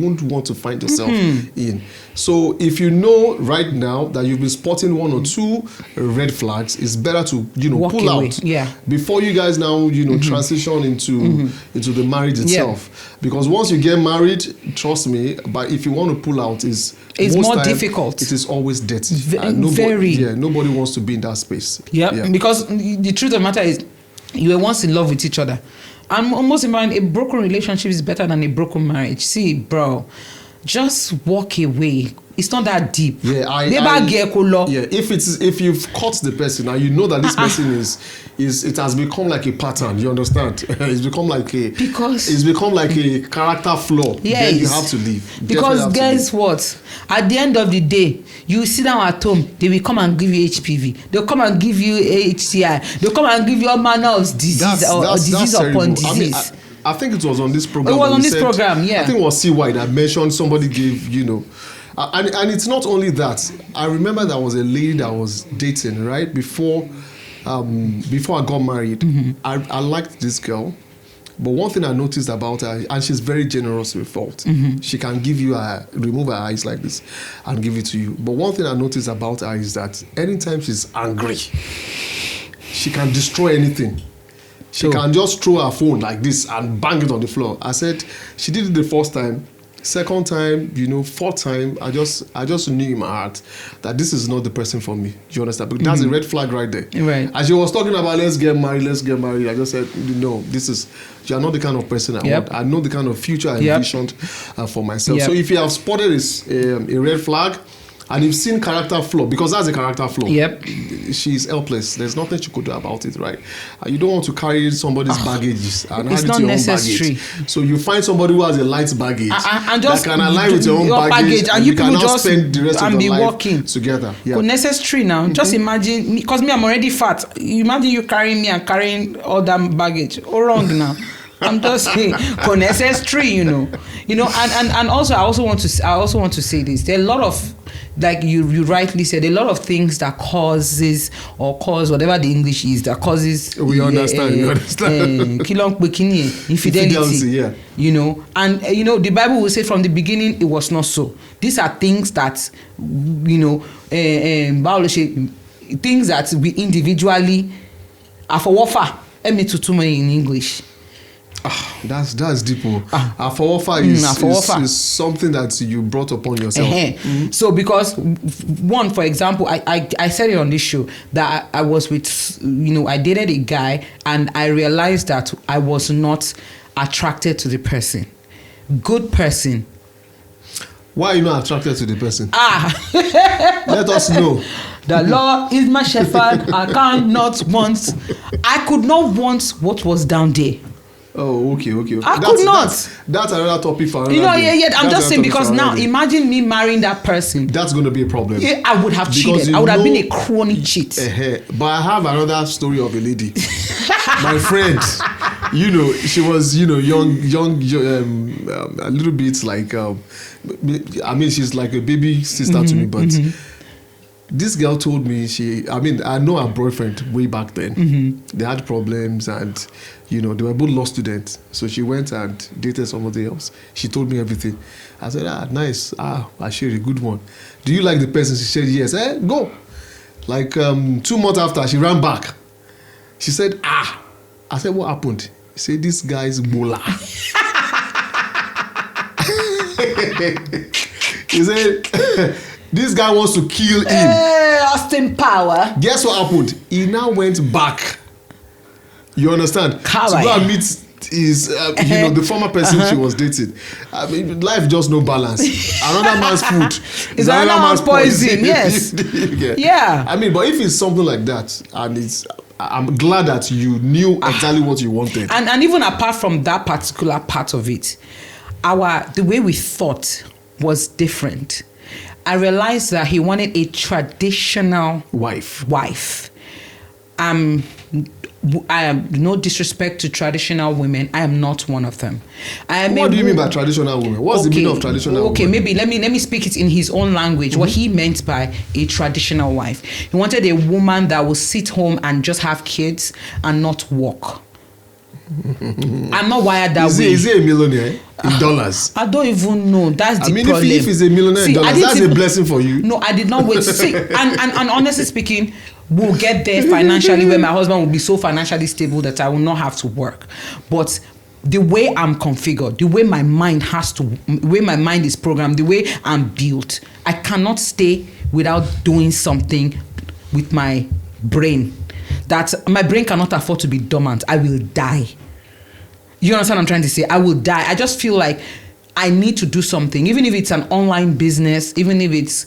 won't want to find yourself in. So if you know right now that you've been spotting one or two red flags, it's better to pull out before you guys now transition into the marriage itself. Because once you get married, trust me, but if you want to pull out, it's more difficult. It is always dirty. Nobody wants to be in that space. Because the truth of the matter is, you were once in love with each other. And most important, a broken relationship is better than a broken marriage. See, bro, just walk away. It's not that deep. If you've caught the person and you know that this person it has become like a pattern, you understand? It's become like a character flaw. Then you have to leave. Because guess what? At the end of the day, you sit down at home, they will come and give you HPV. They'll come and give you HCI. They'll come and give you all manner of disease disease upon disease. I think it was on this program. It was on this program, yeah. I think it was CY that mentioned somebody gave, and it's not only that. I remember there was a lady that was dating, right? Before I got married. I liked this girl. But one thing I noticed about her, and she's very generous with fault. She can remove her eyes like this and give it to you. But one thing I noticed about her is that anytime she's angry, she can destroy anything. She can just throw her phone like this and bang it on the floor. I said she did it the first time. Second time, fourth time, I just knew in my heart that this is not the person for me. Do you understand? Because that's a red flag right there. Right. As she was talking about let's get married, I just said, no, you are not the kind of person I want. I know the kind of future I envisioned for myself. So if you have spotted a red flag, and you've seen character flaw, because that's a character flaw. She's helpless. There's nothing she could do about it, right? You don't want to carry somebody's baggage and add it to your own baggage. So you find somebody who has a light baggage and just that can align with your own baggage, and you can now spend the rest of your life together. Necessary now. Just imagine, because I'm already fat. Imagine you carrying me and carrying all that baggage. All wrong now. I'm just saying, necessary, and also I also want to say this. There are a lot of, like you rightly said, a lot of things that cause whatever the English is that causes. We understand. Infidelity. And the Bible will say from the beginning it was not so. These are things that things that we individually are for warfare. In English. That's deep. Afọwọ́fà is something that you brought upon yourself. So because one, for example, I said it on this show that I was with, I dated a guy and I realized that I was not attracted to the person. Good person. Why are you not attracted to the person? Let us know. The Lord is my shepherd. I could not want what was down there. Oh, okay. I could not. That's another topic for another day. I'm that's just saying, because now imagine me marrying that person. That's going to be a problem. Yeah, I would have cheated. I would have been a chronic cheat. But I have another story of a lady. My friend, she was, young, a little bit like, she's like a baby sister to me, but this girl told me I know her boyfriend way back then. They had problems and, they were both law students. So she went and dated somebody else. She told me everything. I said, nice. I shared a good one. Do you like the person? She said, yes. Go. Like 2 months after, she ran back. She said, I said, what happened? He said, this guy's mola. He said, this guy wants to kill him. Austin Power. Guess what happened? He now went back. You understand? To go and meet his, the former person she was dating. Life just no balance. Another man's food is another man's poison. Yes. Yeah. But if it's something like that, and I'm glad that you knew exactly what you wanted. And even apart from that particular part of it, the way we thought was different. I realized that he wanted a traditional wife. I am no disrespect to traditional women. I am not one of them. What do you mean by traditional women? What's the meaning of traditional women? Okay, maybe let me speak it in his own language. What he meant by a traditional wife. He wanted a woman that will sit home and just have kids and not work. I'm not wired that way. Is he a millionaire in dollars? I don't even know. That's the problem. If he's a millionaire in dollars, that's a blessing for you. No, I did not wait. See, and honestly speaking, we'll get there financially where my husband will be so financially stable that I will not have to work. But the way I'm configured, the way my mind is programmed, the way I'm built, I cannot stay without doing something with my brain. That my brain cannot afford to be dormant. I will die. You understand what I'm trying to say? I will die. I just feel like I need to do something, even if it's an online business, even if it's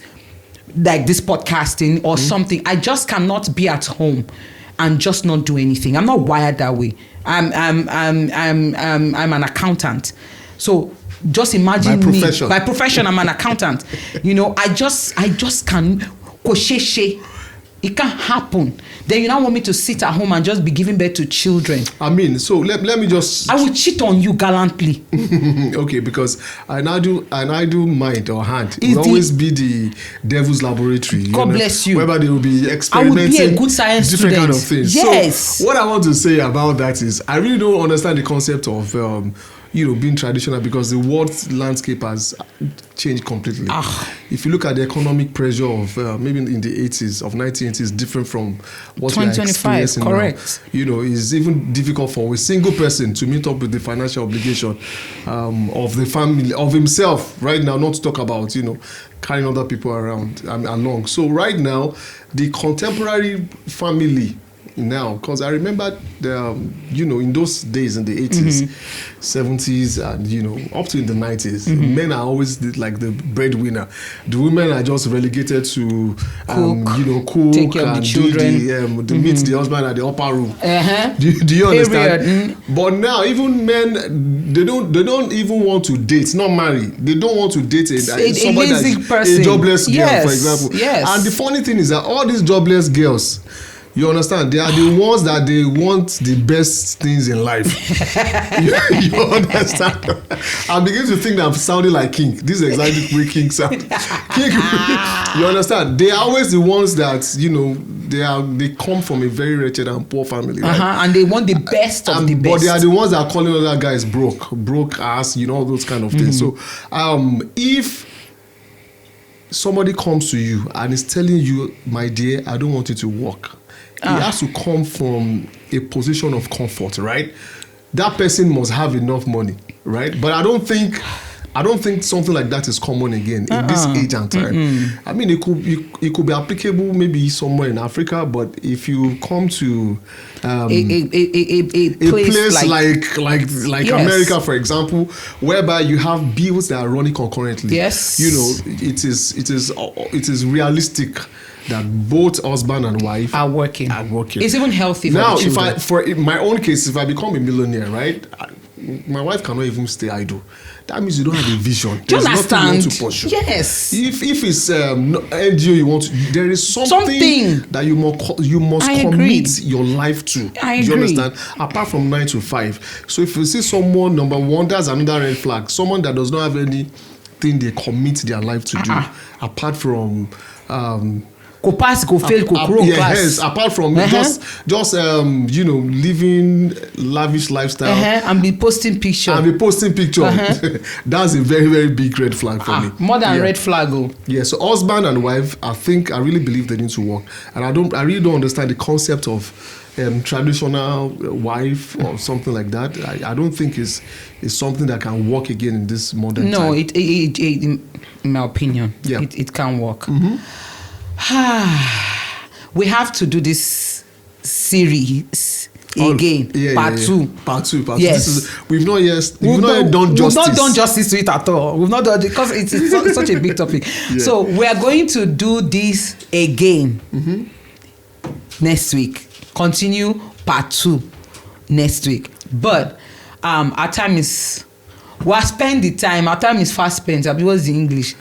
like this podcasting or something. I just cannot be at home and just not do anything. I'm not wired that way. I'm an accountant. So just imagine by profession, I'm an accountant. I just can kosheshe. It can't happen. Then you now want me to sit at home and just be giving birth to children. So let me just... I will cheat on you gallantly. Okay, because an idle mind or hand will always be the devil's laboratory. God bless you. Whereby they will be experimenting. I would be a good science different student. Kind of things. Yes. So what I want to say about that is I really don't understand the concept of... being traditional, because the world landscape has changed completely. If you look at the economic pressure of maybe in the 80s, of 1980s, different from what we are experiencing correct. now. It's even difficult for a single person to meet up with the financial obligation of the family, of himself right now, not to talk about, carrying other people along. So right now, the contemporary family now, because I remember in those days in the 80s, 70s, and up to in the 90s, men are always like the breadwinner. The women are just relegated to cook, take care of the children, meet the husband at the upper room. Do you understand? But now even men, they don't even want to date, not marry. They don't want to date somebody that's person. A jobless girl, for example. Yes. And the funny thing is that all these jobless girls, you understand? They are the ones that they want the best things in life. you understand? I'm beginning to think that I'm sounding like King. This is exactly the way King sounds. King, you understand? They are always the ones that, they come from a very wretched and poor family. Right? And they want the best of the best. But they are the ones that are calling other guys broke ass, all those kind of things. So if somebody comes to you and is telling you, my dear, I don't want you to work, it has to come from a position of comfort, right? That person must have enough money, right? But I don't think something like that is common again in this age and time. It could be applicable maybe somewhere in Africa, but if you come to a place like yes, America, for example, whereby you have bills that are running concurrently, yes, it is realistic that both husband and wife are working. It's even healthy for now, the children. in my own case, if I become a millionaire, right, my wife cannot even stay idle. That means you don't have a vision. Do you There's nothing you understand? want to pursue. Yes. If it's NGO you want, there is something that you must I commit agree. your life to. I Do you agree. understand? Apart from 9 to 5. So if you see someone, number one, that's another red flag. Someone that does not have anything they commit their life to do, apart from Go pass, go fail, go grow class. yes, apart from just living lavish lifestyle And be posting pictures. That's a very, very big red flag for me. More than red flag. Yeah, so husband and wife, I really believe they need to work, and I really don't understand the concept of traditional wife or something like that. I don't think it's something that can work again in this modern time. No, it in my opinion, it can work. We have to do this series again. Part two. Yes. We've not yet done justice. We've not done justice to it at all. We've not done it because it's such a big topic. So we are going to do this again next week. Continue part 2 next week. But our time is... We'll spend the time. Our time is fast spent. Because the English.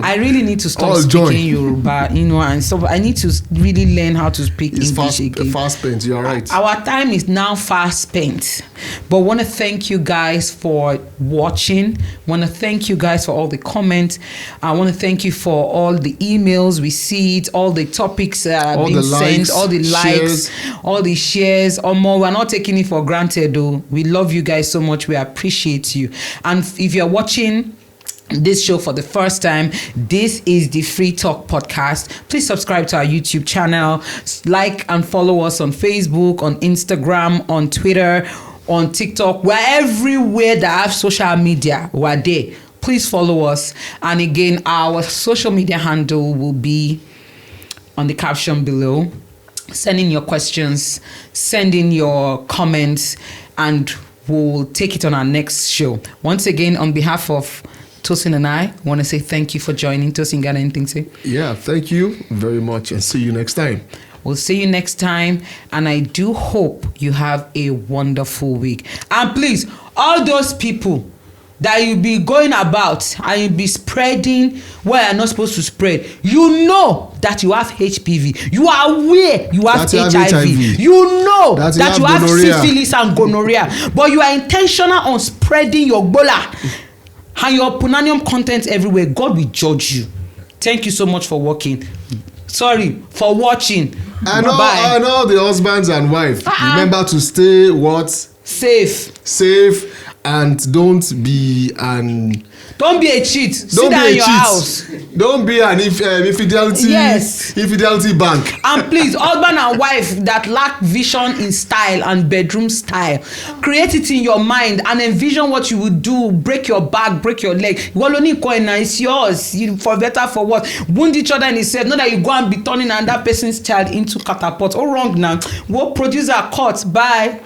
I really need to stop speaking Yoruba, and stuff. I need to really learn how to speak English again. Fast spent. You're right. Our time is now fast spent. But I want to thank you guys for watching. I want to thank you guys for all the comments. I want to thank you for all the emails we see, all the topics being sent, all the likes, all the shares. Or more. We're not taking it for granted, though. We love you guys so much. We appreciate you. And if you're watching this show for the first time, this is the Free Talk Podcast. Please subscribe to our YouTube channel, like and follow us on Facebook, on Instagram, on Twitter, on TikTok. We're everywhere that have social media. We're there. Please follow us. And again, our social media handle will be on the caption below. Send in your questions, send in your comments, and we'll take it on our next show. Once again, on behalf of Tosin and I want to say thank you for joining. Tosin, got anything to say? Yeah, thank you very much, and see you next time. We'll see you next time, and I do hope you have a wonderful week. And please, all those people that you be going about and you be spreading where you're not supposed to spread, you know that you have HPV. You are aware you have HIV. You know that you have syphilis and gonorrhea. But you are intentional on spreading your Ebola and your punanium content everywhere. God will judge you. Thank you so much for watching. For watching. And all the husbands and wives, remember to stay what? Safe. And don't be a cheat. Sit down in your house. Don't be an infidelity bank. And please, husband and wife that lack vision in style and bedroom style, create it in your mind and envision what you would do. Break your back, break your leg. It's yours. For better, for what? Wound each other in itself. Not that you go and be turning another person's child into catapult. Oh, wrong now. What producer cut? Bye.